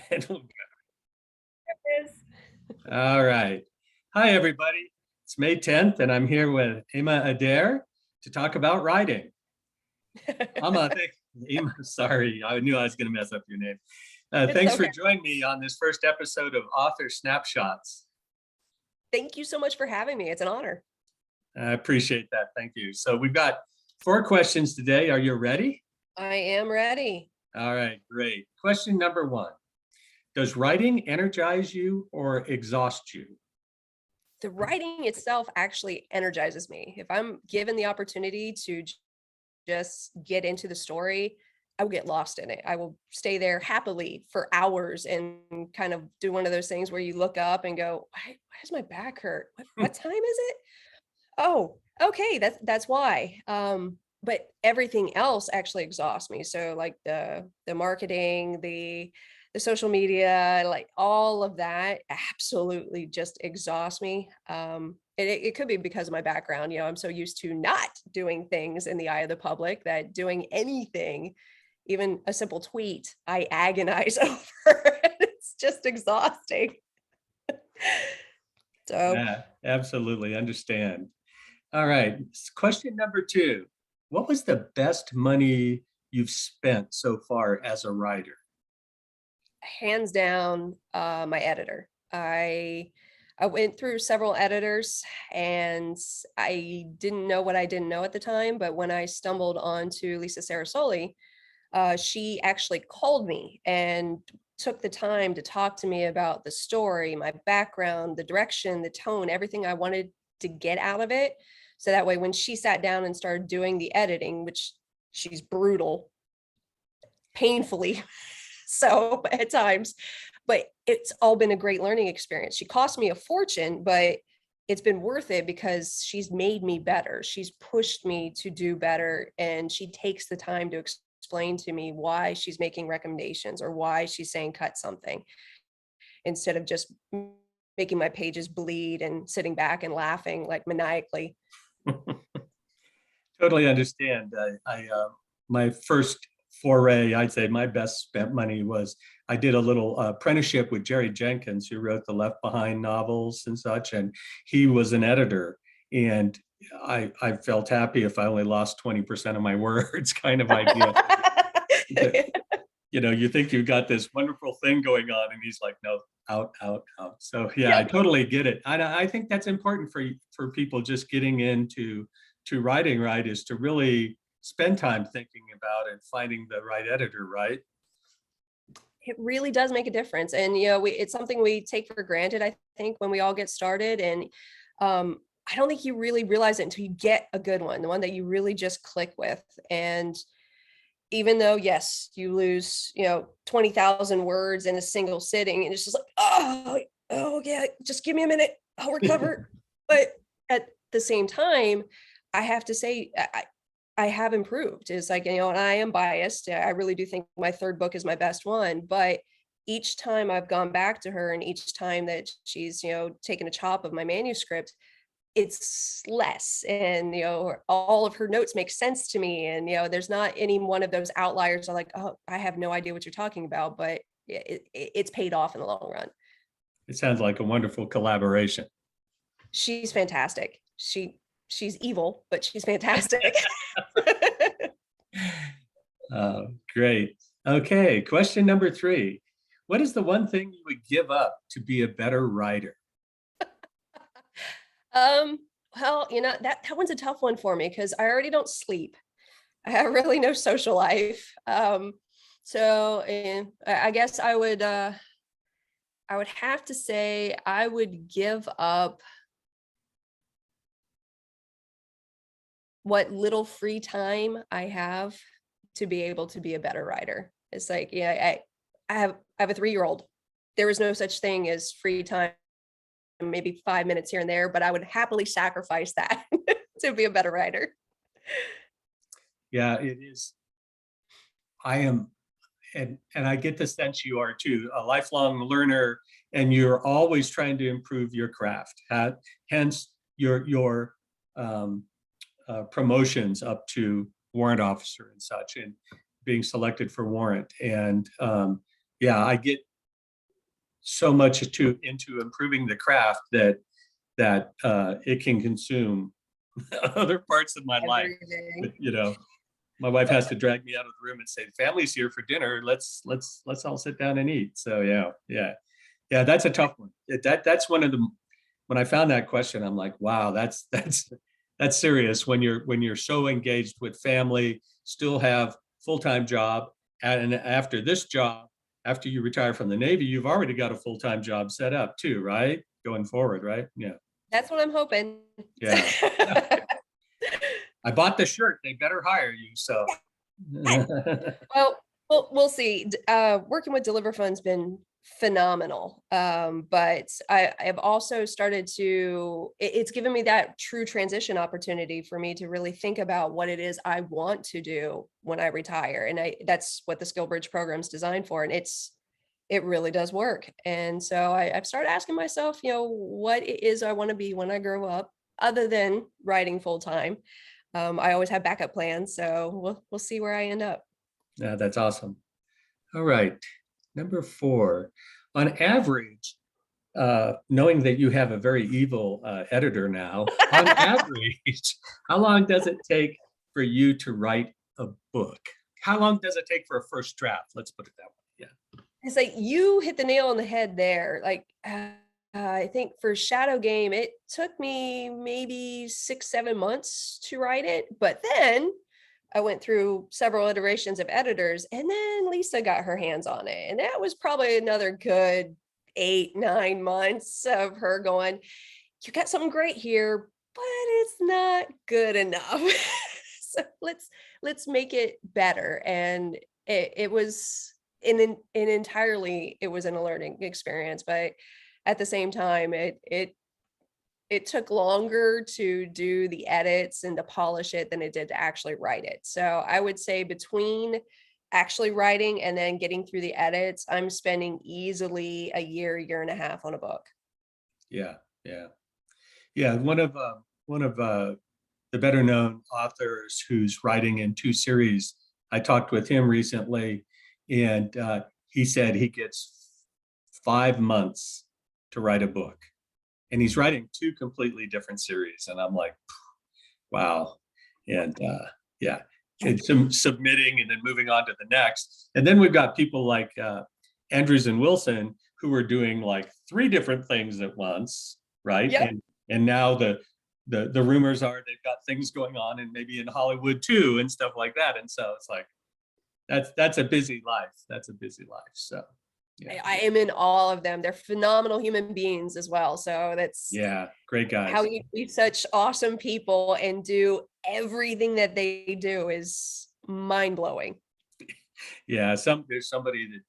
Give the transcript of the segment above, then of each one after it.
Yes. All right. Hi, everybody. It's May 10th, and I'm here with Adair to talk about writing. Emma, sorry, I knew I was going to mess up your name. It's Thanks for okay. joining me on this first episode of Author Snapshots. Thank you so much for having me. It's an honor. I appreciate that. Thank you. So we've got 4 questions today. Are you ready? I am ready. All right, great. Question number 1. Does writing energize you or exhaust you? The writing itself actually energizes me. If I'm given the opportunity to just get into the story, I will get lost in it. I will stay there happily for hours and kind of do one of those things where you look up and go, why does my back hurt? What time is it? Oh, okay, that's why. But everything else actually exhausts me. So like the marketing, the social media, like all of that absolutely just exhausts me. It could be because of my background. I'm so used to not doing things in the eye of the public that doing anything, even a simple tweet, I agonize over. It's just exhausting. So Yeah, absolutely understand. All right. Question number 2. What was the best money you've spent so far as a writer? hands down, my editor. I went through several editors and I didn't know what I didn't know at the time, but when I stumbled onto Lisa Sarasoli, she actually called me and took the time to talk to me about the story, my background, the direction, the tone, everything I wanted to get out of it. So that way, when she sat down and started doing the editing, which she's brutal, painfully so at times, but it's all been a great learning experience. She cost me a fortune, but it's been worth it because she's made me better. She's pushed me to do better, and she takes the time to explain to me why she's making recommendations or why she's saying cut something instead of just making my pages bleed and sitting back and laughing like maniacally. Totally understand. My first foray, I'd say my best spent money was I did a little apprenticeship with Jerry Jenkins, who wrote the Left Behind novels and such, and he was an editor. And I felt happy if I only lost 20% of my words, kind of idea. You think you've got this wonderful thing going on, and he's like, no, out, out, out. So yeah, I totally get it. I think that's important for people just getting into writing, right? Is to really spend time thinking about and finding the right editor, right? It really does make a difference. And, it's something we take for granted, I think, when we all get started. And I don't think you really realize it until you get a good one, the one that you really just click with. And even though, yes, you lose, 20,000 words in a single sitting, and it's just like, oh yeah, just give me a minute, I'll recover. But at the same time, I have to say, I have improved. It's like, and I am biased. I really do think my third book is my best one, but each time I've gone back to her and each time that she's, taken a chop of my manuscript, it's less. And, all of her notes make sense to me. And, there's not any one of those outliers. I'm like, oh, I have no idea what you're talking about, but it's paid off in the long run. It sounds like a wonderful collaboration. She's fantastic. She's evil, but she's fantastic. Great. Okay, question number 3. What is the one thing you would give up to be a better writer? Well, that one's a tough one for me because I already don't sleep. I have really no social life. So I guess I would have to say I would give up what little free time I have to be able to be a better writer. It's like, I have a 3-year-old. There is no such thing as free time, maybe 5 minutes here and there, but I would happily sacrifice that to be a better writer. Yeah, it is. I am, and I get the sense you are too, a lifelong learner, and you're always trying to improve your craft. Hence your promotions up to warrant officer and such, and being selected for warrant. And yeah, I get so much into improving the craft that it can consume other parts of my life. But, Everything. my wife has to drag me out of the room and say, "Family's here for dinner. Let's all sit down and eat." So yeah. That's a tough one. That's one of the. When I found that question, I'm like, wow, that's serious. When you're so engaged with family, still have full-time job, and after this job, after you retire from the Navy, you've already got a full-time job set up too, right? Going forward, right? Yeah, That's what I'm hoping. yeah. I bought the shirt. They better hire you. So. Well, we'll see. Working with Deliver Fund's been phenomenal. But I've also started to, it's given me that true transition opportunity for me to really think about what it is I want to do when I retire. And that's what the Skill Bridge program is designed for. And it really does work. And so I've started asking myself, what it is I want to be when I grow up, other than writing full time. I always have backup plans, so we'll see where I end up. Yeah, that's awesome. All right. Number 4, on average, knowing that you have a very evil editor now, on average, how long does it take for you to write a book? How long does it take for a first draft? Let's put it that way. Yeah. It's like you hit the nail on the head there. Like I think for Shadow Game, it took me maybe 6-7 months to write it, but then I went through several iterations of editors, and then Lisa got her hands on it, and that was probably another good 8-9 months of her going, "You got something great here, but it's not good enough." So let's make it better. And it was entirely, it was a learning experience, but at the same time, it took longer to do the edits and to polish it than it did to actually write it. So I would say between actually writing and then getting through the edits, I'm spending easily a year and a half on a book. Yeah. Yeah. Yeah. One of the better known authors who's writing in 2 series. I talked with him recently, and he said he gets 5 months to write a book, and he's writing 2 completely different series. And I'm like, wow. And yeah, it's submitting and then moving on to the next. And then we've got people like Andrews and Wilson who are doing like 3 different things at once, right? Yep. And now the rumors are they've got things going on and maybe in Hollywood too and stuff like that. And so it's like that's a busy life. That's a busy life. So yeah. I am in all of them. They're phenomenal human beings as well. So that's Yeah, great guys. how you be such awesome people and do everything that they do is mind blowing. Yeah, there's somebody that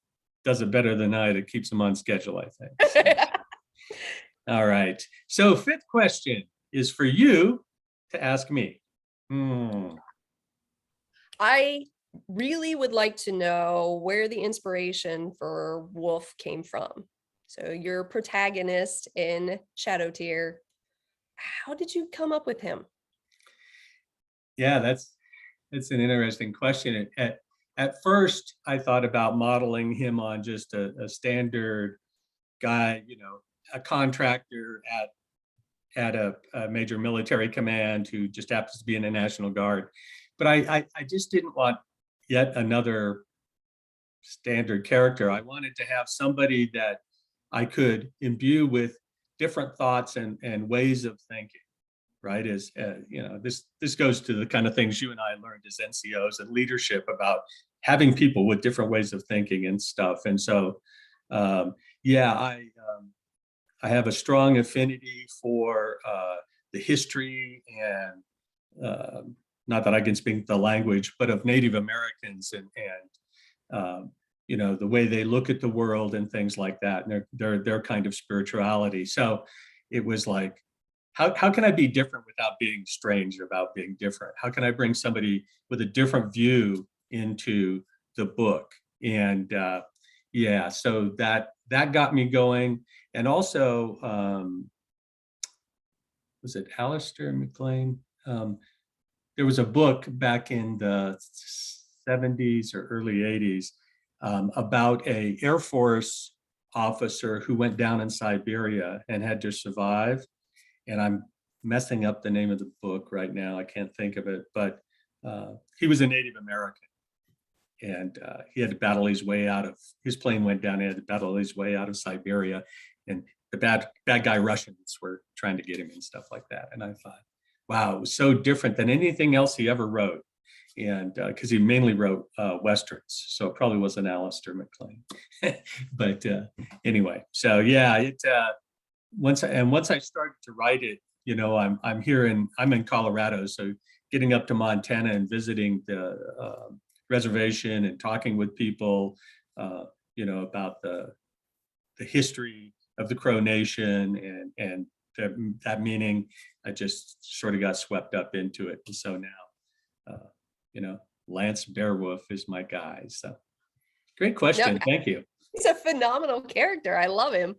does it better than I that keeps them on schedule, I think. So. All right. So 5th question is for you to ask me. I really would like to know where the inspiration for Wolf came from. So your protagonist in Shadow Tier, how did you come up with him? Yeah, that's an interesting question. At first, I thought about modeling him on just a standard guy, a contractor at a major military command who just happens to be in the National Guard. But I just didn't want yet another standard character. I wanted to have somebody that I could imbue with different thoughts and ways of thinking, right? As this goes to the kind of things you and I learned as NCOs and leadership about having people with different ways of thinking and stuff. And so, I have a strong affinity for the history and not that I can speak the language, but of Native Americans and the way they look at the world and things like that, and their kind of spirituality. So it was like, how can I be different without being strange about being different? How can I bring somebody with a different view into the book? And so that got me going. And also, was it Alistair MacLean? There was a book back in the 70s or early 80s about a Air Force officer who went down in Siberia and had to survive. And I'm messing up the name of the book right now. I can't think of it, but he was a Native American, and he had to battle his way out of, his plane went down, he had to battle his way out of Siberia, and the bad guy Russians were trying to get him and stuff like that. And I thought, wow, it was so different than anything else he ever wrote. And because he mainly wrote Westerns, so it probably wasn't Alistair MacLean. But anyway, so yeah, once I started to write it, you know, I'm in Colorado, so getting up to Montana and visiting the reservation and talking with people, you know, about the history of the Crow Nation and that meaning, I just sort of got swept up into it. And so now, you know, Lance Beowulf is my guy. So great No, question. Thank you. he's a phenomenal character. I love him.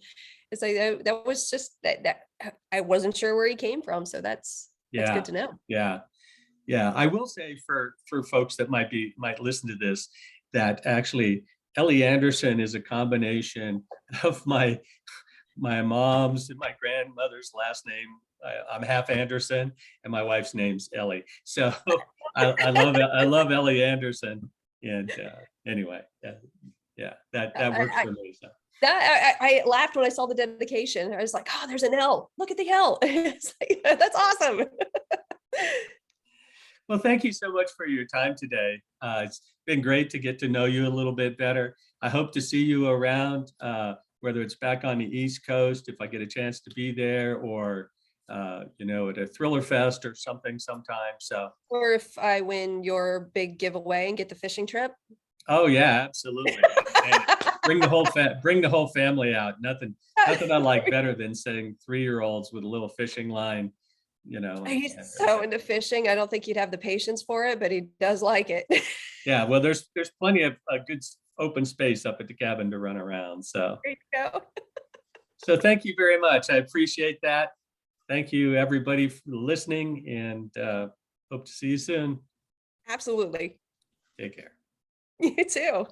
It's like that was just that I wasn't sure where he came from. So that's Yeah. good to know. Yeah. Yeah. I will say for folks that might listen to this, that actually Ellie Anderson is a combination of my mom's and my grandmother's last name. I'm half Anderson, and my wife's name's Ellie. So I love Ellie Anderson. And anyway, that works for me. So. I laughed when I saw the dedication. I was like, oh, there's an L. Look at the L. It's like, that's awesome. Well, thank you so much for your time today. It's been great to get to know you a little bit better. I hope to see you around, whether it's back on the East Coast, if I get a chance to be there, or you know, at a Thriller Fest or something sometime. So, or if I win your big giveaway and get the fishing trip. Oh yeah, absolutely. And bring the whole family out. Nothing I like better than setting 3-year-olds with a little fishing line, you know. He's so into fishing. I don't think he'd have the patience for it, but he does like it. Yeah, well, there's plenty of good open space up at the cabin to run around. So There you go. So thank you very much. I appreciate that. Thank you everybody for listening, and hope to see you soon. Absolutely. Take care. You too.